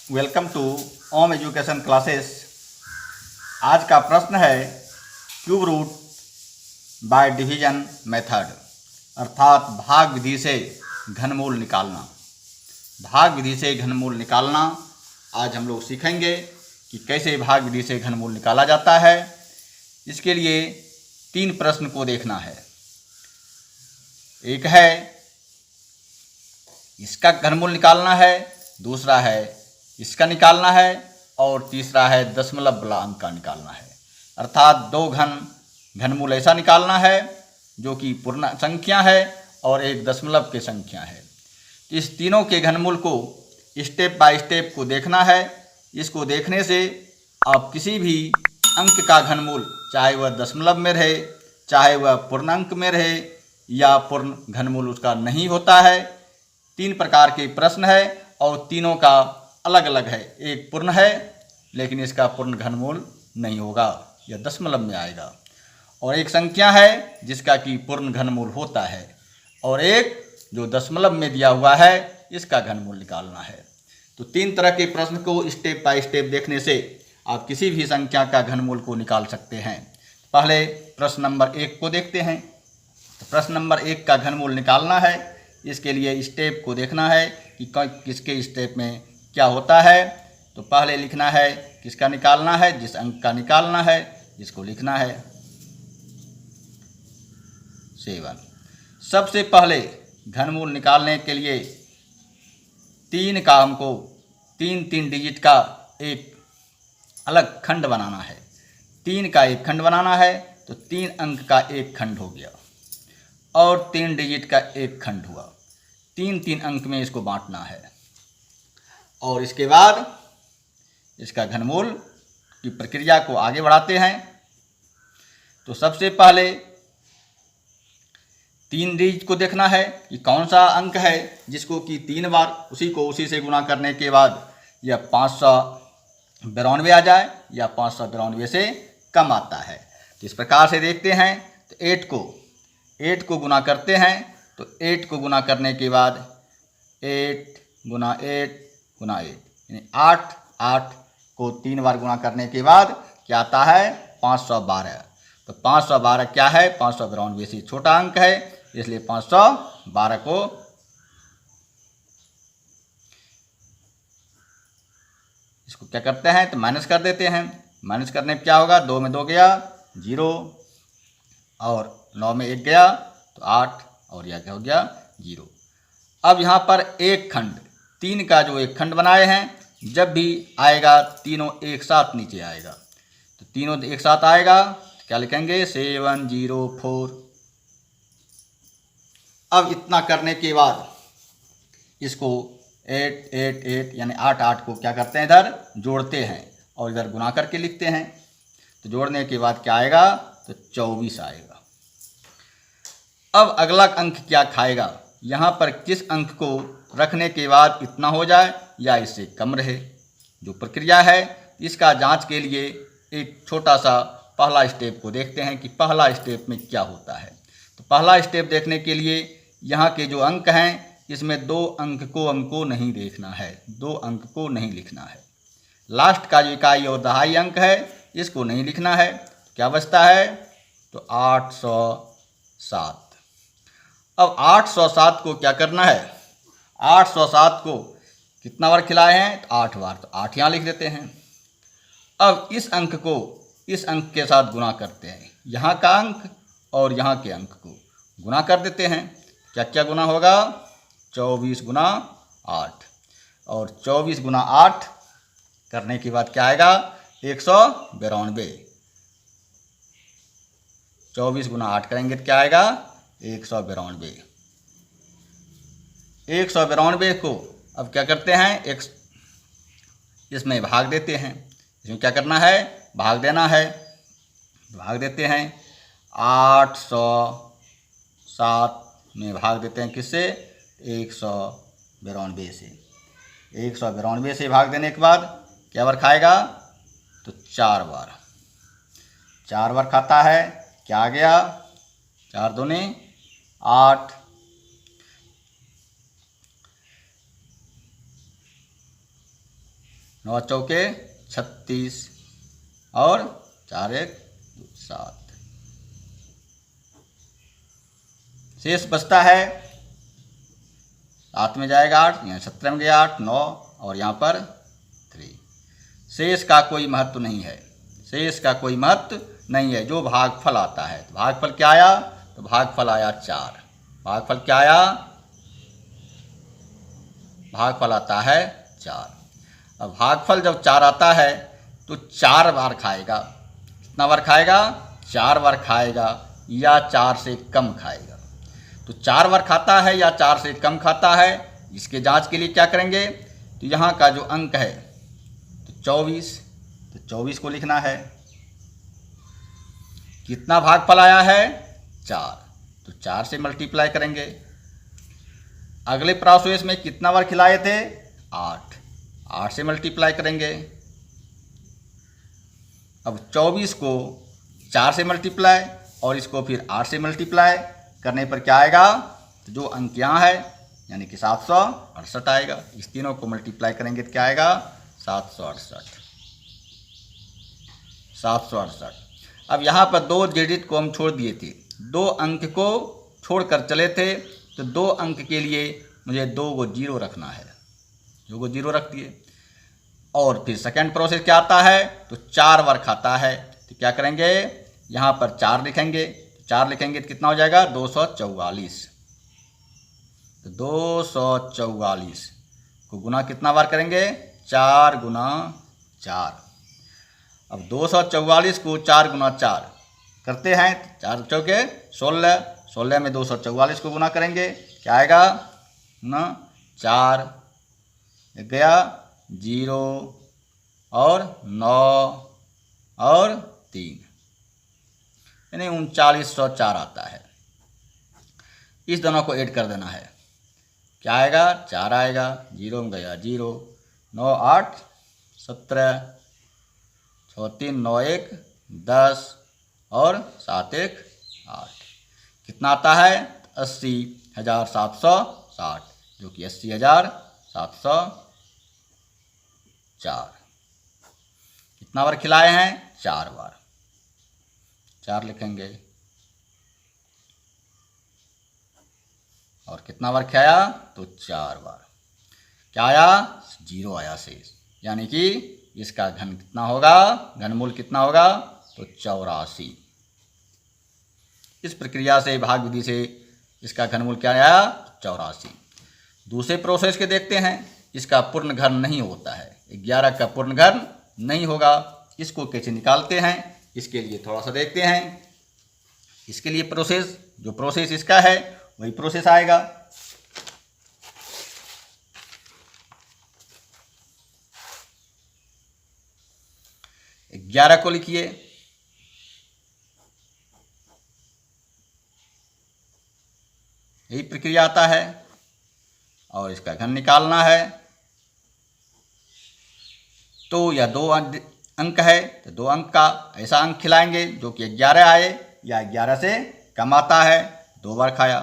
Welcome to Om education classes. आज का प्रश्न है cube root by division method, अर्थात भाग विधि से घनमूल निकालना। भाग विधि से घनमूल निकालना आज हम लोग सीखेंगे कि कैसे भाग विधि से घनमूल निकाला जाता है। इसके लिए 3 प्रश्न को देखना है। एक है इसका घनमूल निकालना है, दूसरा है इसका निकालना है और तीसरा है दशमलव वाला अंक का निकालना है। अर्थात 2 घनमूल ऐसा निकालना है जो कि पूर्ण संख्या है और एक दशमलव की संख्या है। इस तीनों के घनमूल को स्टेप बाय स्टेप को देखना है। इसको देखने से आप किसी भी अंक का घनमूल, चाहे वह दशमलव में रहे, चाहे वह पूर्णांक में रहे या पूर्ण घनमूल उसका नहीं होता है। 3 प्रकार के प्रश्न है और तीनों का अलग अलग है। एक पूर्ण है लेकिन इसका पूर्ण घनमूल नहीं होगा, यह दशमलव में आएगा। और एक संख्या है जिसका कि पूर्ण घनमूल होता है, और एक जो दशमलव में दिया हुआ है इसका घनमूल निकालना है। तो 3 तरह के प्रश्न को स्टेप बाय स्टेप देखने से आप किसी भी संख्या का घनमूल को निकाल सकते हैं। पहले प्रश्न नंबर 1 को देखते हैं। तो प्रश्न नंबर 1 का घनमूल निकालना है। इसके लिए स्टेप को देखना है कि किसके स्टेप में क्या होता है। तो पहले लिखना है किसका निकालना है, जिस अंक का निकालना है, जिसको लिखना है 7। सबसे पहले घनमूल निकालने के लिए 3 का हमको 3 डिजिट का एक अलग खंड बनाना है। 3 का एक खंड बनाना है तो 3 अंक का एक खंड हो गया और 3 डिजिट का एक खंड हुआ। 3 अंक में इसको बांटना है और इसके बाद इसका घनमूल की प्रक्रिया को आगे बढ़ाते हैं। तो सबसे पहले 3 डिजिट को देखना है कि कौन सा अंक है जिसको कि 3 बार उसी से गुणा करने के बाद यह 592 आ जाए या 592 से कम आता है। तो इस प्रकार से देखते हैं। तो 8 को गुणा करते हैं। तो 8 को गुणा करने के बाद 8 गुना 8 गुना 8 यानी 8 को 3 बार गुणा करने के बाद क्या आता है 512। तो 512 क्या है, 592 से छोटा अंक है, इसलिए 512 को इसको क्या करते हैं तो माइनस कर देते हैं। माइनस करने पर क्या होगा, 2 में 2 गया 0 और 9 में 1 गया तो 8 और यह क्या हो गया 0। अब यहाँ पर एक खंड 3 का जो एक खंड बनाए हैं, जब भी आएगा तीनों एक साथ नीचे आएगा। तो तीनों एक साथ आएगा तो क्या लिखेंगे 704। अब इतना करने के बाद इसको 8 यानी 8 को क्या करते हैं इधर जोड़ते हैं और इधर गुणा करके लिखते हैं। तो जोड़ने के बाद क्या आएगा तो 24 आएगा। अब अगला अंक क्या खाएगा, यहाँ पर किस अंक को रखने के बाद इतना हो जाए या इससे कम रहे। जो प्रक्रिया है इसका जांच के लिए एक छोटा सा पहला स्टेप को देखते हैं कि पहला स्टेप में क्या होता है। तो पहला स्टेप देखने के लिए यहाँ के जो अंक हैं इसमें 2 अंक को हमको नहीं देखना है, 2 अंक को नहीं लिखना है। लास्ट का जो इकाई और दहाई अंक है इसको नहीं लिखना है। क्या बचता है तो 807। अब 807 को क्या करना है, 807 को कितना बार खिलाए हैं तो 8 बार, तो 8 यहाँ लिख देते हैं। अब इस अंक को इस अंक के साथ गुणा करते हैं, यहाँ का अंक और यहाँ के अंक को गुणा कर देते हैं। क्या क्या गुना होगा 24 गुना 8 और 24 गुना 8 करने के बाद क्या आएगा 192। 24 गुना 8 करेंगे तो क्या आएगा 192। 192 को अब क्या करते हैं इसमें भाग देते हैं। इसमें क्या करना है भाग देना है। भाग देते हैं 807 में भाग देते हैं किससे 192 से। 192 से भाग देने के बाद क्या बार खाएगा तो 4 बार। 4 बार खाता है, क्या आ गया 4 दूनी 8। 9 चौके 36 और 4 1 7। शेष बचता है 7 में जाएगा 8, यहाँ 17 में गया 8 9 और यहाँ पर 3। शेष का कोई महत्व नहीं है, शेष का कोई महत्व नहीं है। जो भागफल आता है, तो भागफल क्या आया, तो भागफल आया 4। भागफल क्या आया, भागफल आता है 4। अब भागफल जब 4 आता है तो 4 बार खाएगा। कितना बार खाएगा, 4 बार खाएगा या 4 से कम खाएगा। तो 4 बार खाता है या 4 से कम खाता है, इसके जांच के लिए क्या करेंगे, तो यहाँ का जो अंक है तो 24, तो 24 को लिखना है। कितना भागफल आया है, 4, तो 4 से मल्टीप्लाई करेंगे। अगले प्रोसेस में कितना बार खिलाए थे, 8, 8 से मल्टीप्लाई करेंगे। अब 24 को 4 से मल्टीप्लाई और इसको फिर 8 से मल्टीप्लाई करने पर क्या आएगा, तो जो अंक यहाँ है यानी कि 768 आएगा। इस तीनों को मल्टीप्लाई करेंगे तो क्या आएगा, 768। 768। अब यहाँ पर 2 डिजिट को हम छोड़ दिए थे, 2 अंक को छोड़कर चले थे, तो 2 अंक के लिए मुझे 2 को 0 रखना है, 2 को 0 रख दिए। और फिर सेकंड प्रोसेस क्या आता है, तो 4 बार खाता है, तो क्या करेंगे, यहाँ पर 4 लिखेंगे। 4 लिखेंगे तो कितना हो जाएगा, 244। तो 244 को गुना कितना बार करेंगे, 4 गुना 4। अब 244 को 4 गुना 4 करते हैं, 4 चौके 16, 16 में 244 को गुना करेंगे, क्या आएगा ना, 4 गया 0 और 9 और 3, यानी 3904 आता है। इस दोनों को ऐड कर देना है, क्या आएगा, 4 आएगा, 0 में गया 0, 9 8 17, 6 3 9 1 10 और 7 1 8। कितना आता है, 80,760, जो कि 80,704। कितना बार खिलाए हैं, 4 बार। 4 लिखेंगे और कितना बार खाया, तो 4 बार। क्या आया, 0 आया शेष, यानी कि इसका घन कितना होगा, घनमूल कितना होगा, तो 84। इस प्रक्रिया से, भाग विधि से इसका घनमूल क्या आया, 84। दूसरे प्रोसेस के देखते हैं। इसका पूर्ण घन नहीं होता है, 11 का पूर्ण घन नहीं होगा। इसको कैसे निकालते हैं, इसके लिए थोड़ा सा देखते हैं। इसके लिए प्रोसेस, जो प्रोसेस इसका है वही प्रोसेस आएगा। ग्यारह को लिखिए, यही प्रक्रिया आता है और इसका घन निकालना है। तो यह 2 अंक है, तो 2 अंक का ऐसा अंक खिलाएंगे जो कि 11 आए या 11 से कम आता है। 2 बार खाया,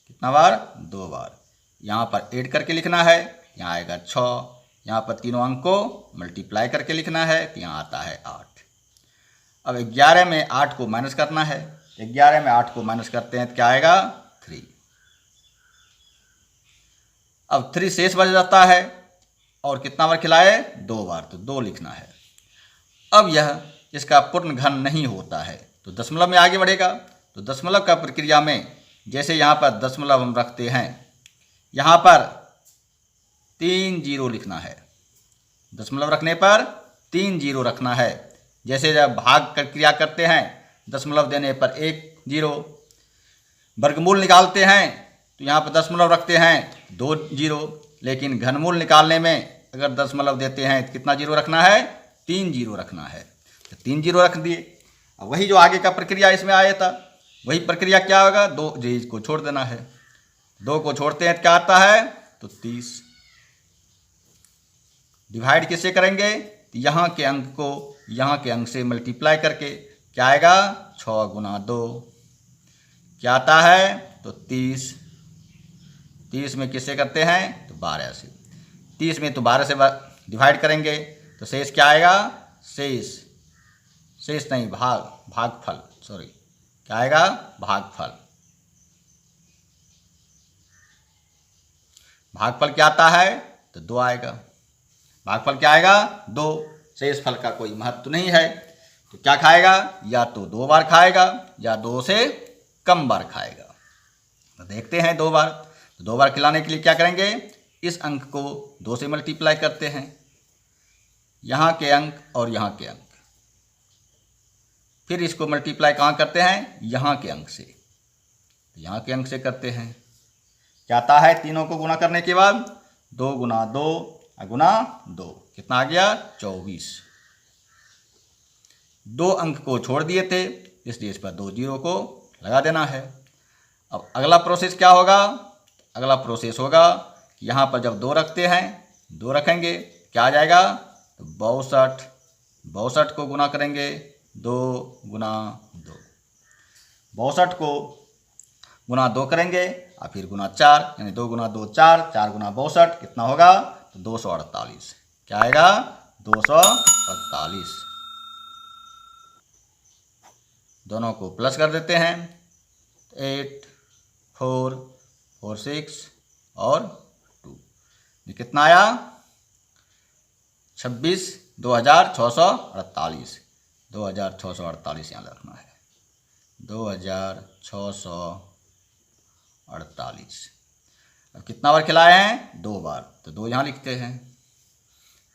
कितना बार, 2 बार। यहाँ पर ऐड करके लिखना है, यहाँ आएगा 6। यहाँ पर तीनों अंक को मल्टीप्लाई करके लिखना है, तो यहाँ आता है 8। अब 11 में 8 को माइनस करना है, 11 में 8 को माइनस करते हैं तो क्या आएगा, 3। अब 3 शेष बच जाता है और कितना बार खिलाए, 2 बार, तो 2 लिखना है। अब यह इसका पूर्ण घन नहीं होता है, तो दशमलव में आगे बढ़ेगा। तो दशमलव का प्रक्रिया में जैसे यहाँ पर दशमलव हम रखते हैं, यहाँ पर 3 0 लिखना है। दशमलव रखने पर 3 0 रखना है। जैसे जब भाग प्रक्रिया करते हैं, दशमलव देने पर 1 0, वर्गमूल निकालते हैं तो यहाँ पर दशमलव रखते हैं 2 0, लेकिन घनमूल निकालने में अगर दशमलव देते हैं तो कितना 0 रखना है, 3 0 रखना है। तो 3 0 रख दिए। अब वही जो आगे का प्रक्रिया इसमें आया था, वही प्रक्रिया क्या होगा, 2 जी को छोड़ देना है। 2 को छोड़ते हैं तो क्या आता है, तो 30। डिवाइड किससे करेंगे, तो यहाँ के अंक को यहाँ के अंक से मल्टीप्लाई करके क्या आएगा, 6 गुना 2 क्या आता है, तो 30। 30 में किससे करते हैं, तो 12 से। 30 में तो 12 से डिवाइड करेंगे तो शेष क्या आएगा, शेष नहीं, भागफल, सॉरी, क्या आएगा, भागफल। भागफल क्या आता है, तो 2 आएगा। भागफल क्या आएगा, 2। शेष फल का कोई महत्व नहीं है, तो क्या खाएगा, या तो 2 बार खाएगा या 2 से कम बार खाएगा। तो देखते हैं 2 बार। तो 2 बार खिलाने के लिए क्या करेंगे, इस अंक को 2 से मल्टीप्लाई करते हैं, यहाँ के अंक और यहाँ के अंक, फिर इसको मल्टीप्लाई कहाँ करते हैं, यहाँ के अंक से, यहाँ के अंक से करते हैं। क्या आता है, तीनों को गुना करने के बाद 2 गुना 2 गुना 2, कितना आ गया, 24। 2 अंक को छोड़ दिए थे, इसलिए इस पर 2 जीरो को लगा देना है। अब अगला प्रोसेस क्या होगा, अगला प्रोसेस होगा कि यहाँ पर जब 2 रखते हैं, 2 रखेंगे, क्या आ जाएगा, तो 62। 62 को गुना करेंगे 2 गुना 2, 62 को गुना 2 करेंगे और फिर गुना 4, यानी 2 गुना 2 4, 4 गुना 62, कितना होगा, तो 248। क्या आएगा, 248। दोनों को प्लस कर देते हैं, 8 4 4 6 और 2, ये कितना आया, 26 2648। 2648 यहाँ रखना है, 2648। अब कितना बार खिलाए हैं, 2 बार, तो 2 यहाँ लिखते हैं,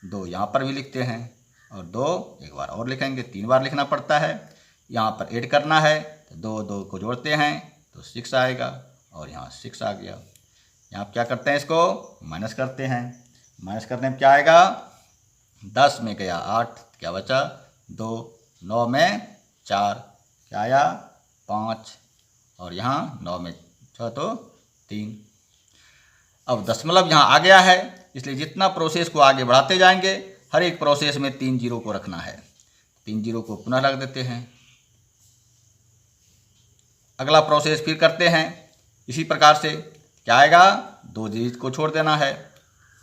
2 यहाँ पर भी लिखते हैं और 2 एक बार और लिखेंगे, 3 बार लिखना पड़ता है। यहाँ पर ऐड करना है, तो 2 2 को जोड़ते हैं तो 6 आएगा और यहाँ 6 आ गया। यहाँ क्या करते हैं, इसको माइनस करते हैं, माइनस करने में क्या आएगा, 10 में गया 8, क्या बचा 2, 9 में 4, क्या आया 5, और यहाँ 9 में 6 तो 3। अब दशमलव यहाँ आ गया है, इसलिए जितना प्रोसेस को आगे बढ़ाते जाएंगे हर एक प्रोसेस में 3 जीरो को रखना है। 3 जीरो को पुनः रख देते हैं। अगला प्रोसेस फिर करते हैं इसी प्रकार से। क्या आएगा, 2 डिजिट को छोड़ देना है,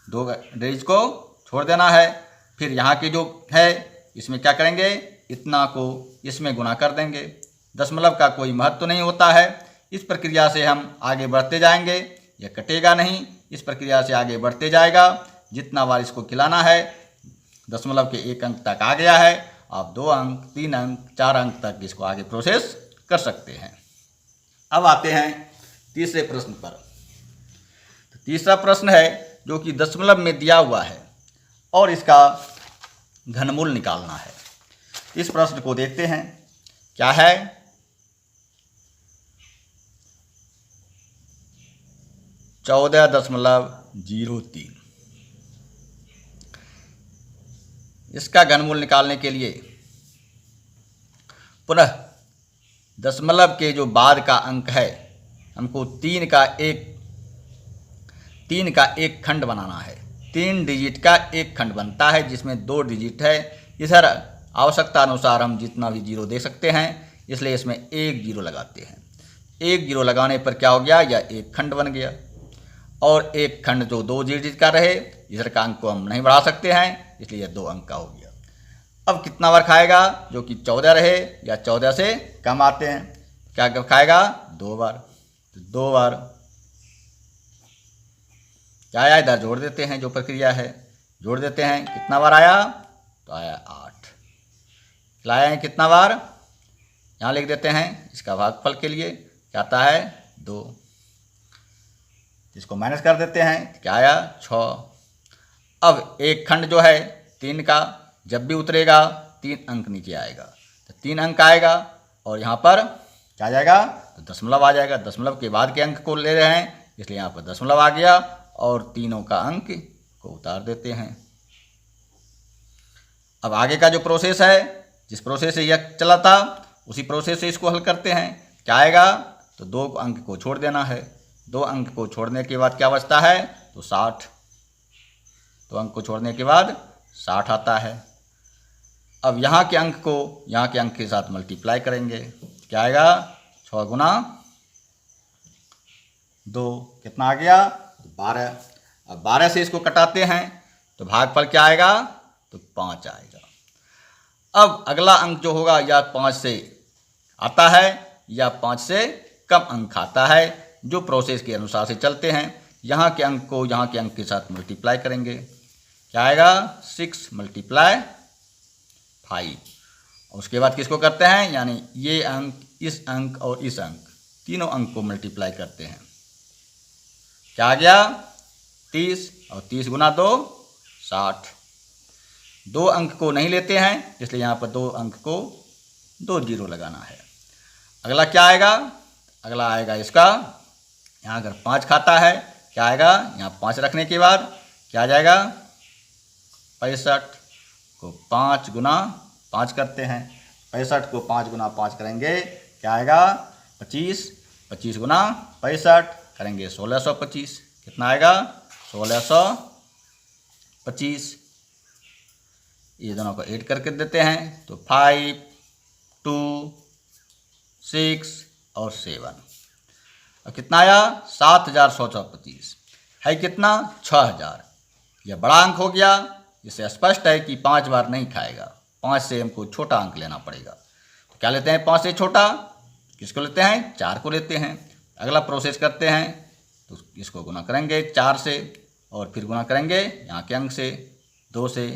2 डिजिट को छोड़ देना है। फिर यहाँ के जो है इसमें क्या करेंगे, इतना को इसमें गुना कर देंगे। दशमलव का कोई महत्व नहीं होता है। इस प्रक्रिया से हम आगे बढ़ते जाएंगे, यह कटेगा नहीं, इस प्रक्रिया से आगे बढ़ते जाएगा। जितना बार इसको खिलाना है, दशमलव के 1 अंक तक आ गया है, आप 2 अंक 3 अंक 4 अंक तक इसको आगे प्रोसेस कर सकते हैं। अब आते हैं तीसरे प्रश्न पर। तो तीसरा प्रश्न है जो कि दशमलव में दिया हुआ है और इसका घनमूल निकालना है। इस प्रश्न को देखते हैं, क्या है, 14.03। इसका घनमूल निकालने के लिए पुनः दशमलव के जो बाद का अंक है हमको 3 का एक खंड बनाना है। 3 डिजिट का एक खंड बनता है जिसमें 2 डिजिट है। इधर आवश्यकता अनुसार हम जितना भी जीरो दे सकते हैं, इसलिए इसमें 1 जीरो लगाते हैं। 1 जीरो लगाने पर क्या हो गया, यह एक खंड बन गया। और एक खंड जो 2 डिजिट का रहे, इधर का अंक को हम नहीं बढ़ा सकते हैं, इसलिए यह 2 अंक का हो गया। अब कितना बार खाएगा, जो कि 14 रहे या 14 से कम आते हैं, क्या खाएगा, 2 बार। तो 2 बार क्या आया, इधर जोड़ देते हैं, जो प्रक्रिया है जोड़ देते हैं। कितना बार आया, तो आया 8। लाया है कितना बार, यहाँ लिख देते हैं। इसका भागफल के लिए क्या आता है, 2। इसको माइनस कर देते हैं, क्या आया, 6। अब एक खंड जो है 3 का, जब भी उतरेगा 3 अंक नीचे आएगा, तो 3 अंक आएगा और यहाँ पर क्या आ जाएगा, तो दशमलव आ जाएगा। दशमलव के बाद के अंक को ले रहे हैं, इसलिए यहाँ पर दशमलव आ गया और तीनों का अंक को उतार देते हैं। अब आगे का जो प्रोसेस है, जिस प्रोसेस से यह चला था, उसी प्रोसेस से इसको हल करते हैं। क्या आएगा, तो 2 अंक को छोड़ देना है। 2 अंक को छोड़ने के बाद क्या बचता है, तो 60। 2 अंक को छोड़ने के बाद 60 आता है। अब यहाँ के अंक को यहाँ के अंक के साथ मल्टीप्लाई करेंगे। क्या आएगा, 6 गुना 2, कितना आ गया, 12। अब 12 से इसको कटाते हैं तो भागफल क्या आएगा, तो 5 आएगा। अब अगला अंक जो होगा या 5 से आता है या 5 से कम अंक आता है, जो प्रोसेस के अनुसार से चलते हैं। यहाँ के अंक को यहाँ के अंक के साथ मल्टीप्लाई करेंगे, क्या आएगा 6 × 5। उसके बाद किसको करते हैं, यानी ये अंक, इस अंक और इस अंक, तीनों अंक को मल्टीप्लाई करते हैं। क्या आ गया 30, और 30 × 2 60। 2 अंक को नहीं लेते हैं, इसलिए यहाँ पर 2 अंक को 2 जीरो लगाना है। अगला क्या आएगा, अगला आएगा इसका, यहाँ अगर 5 खाता है क्या आएगा, यहाँ 5 रखने के बाद क्या आ जाएगा 65 को 5 × 5 करते हैं। 65 को 5 × 5 करेंगे क्या आएगा 25, 25 × 65 करेंगे 1625। कितना आएगा 1625। ये दोनों को ऐड करके देते हैं तो 5, 2, 6 और 7। और कितना आया 7625 है, कितना 6000। यह बड़ा अंक हो गया, इससे स्पष्ट है कि 5 बार नहीं खाएगा। 5 से हमको छोटा अंक लेना पड़ेगा। तो क्या लेते हैं 5 से छोटा, किसको लेते हैं 4 को लेते हैं। अगला प्रोसेस करते हैं तो इसको गुना करेंगे 4 से और फिर गुना करेंगे यहाँ के अंक से 2 से।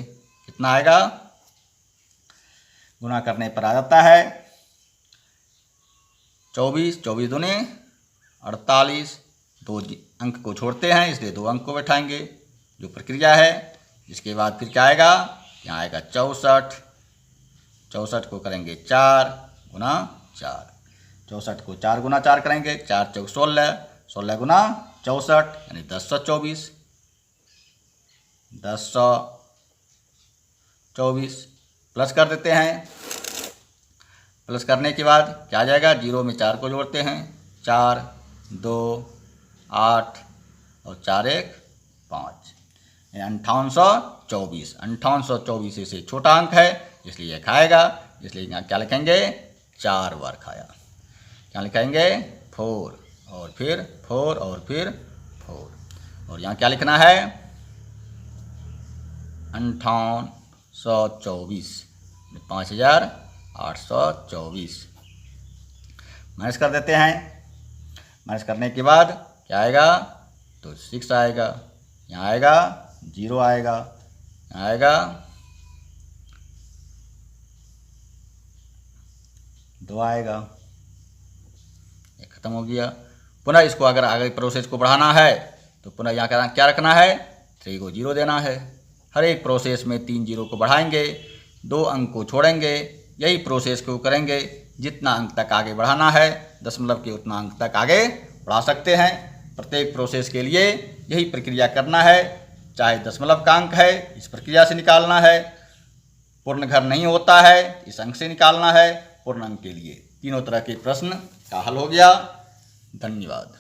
कितना आएगा, गुना करने पर आ जाता है 24, 24 दूने 48। 2 अंक को छोड़ते हैं इसलिए 2 अंक को बैठाएंगे, जो प्रक्रिया है। इसके बाद फिर क्या आएगा, यहाँ आएगा 64। 64 को करेंगे 4 × 4। 64 को 4 × 4 करेंगे, 4 × 4 16, 16 × 64 यानी 1024। 1024 प्लस कर देते हैं। प्लस करने के बाद क्या आ जाएगा, 0 में 4 को जोड़ते हैं, 4, 2, 8 और 4, 1, 5 5824। 5824 से छोटा अंक है इसलिए यह खाएगा, इसलिए यहाँ क्या लिखेंगे 4 बार खाया। क्या लिखेंगे 4 और फिर 4 और फिर 4। और यहाँ क्या लिखना है 5824 5824। माइनस कर देते हैं। माइनस करने के बाद क्या आएगा, तो 6 आएगा, यहाँ आएगा 0 आएगा, यहाँ आएगा 2 आएगा। ये खत्म हो गया। पुनः इसको अगर आगे प्रोसेस को बढ़ाना है तो पुनः यहाँ क्या रखना है, 3 को 0 देना है। हर एक प्रोसेस में 3 जीरो को बढ़ाएंगे, 2 अंक को छोड़ेंगे। यही प्रोसेस को करेंगे। जितना अंक तक आगे बढ़ाना है दशमलव के उतना अंक तक आगे बढ़ा सकते हैं। प्रत्येक प्रोसेस के लिए यही प्रक्रिया करना है। चाहे दशमलव का अंक है इस प्रक्रिया से निकालना है, पूर्ण घर नहीं होता है इस अंक से निकालना है। पूर्ण अंक के लिए तीनों तरह के प्रश्न का हल हो गया। धन्यवाद।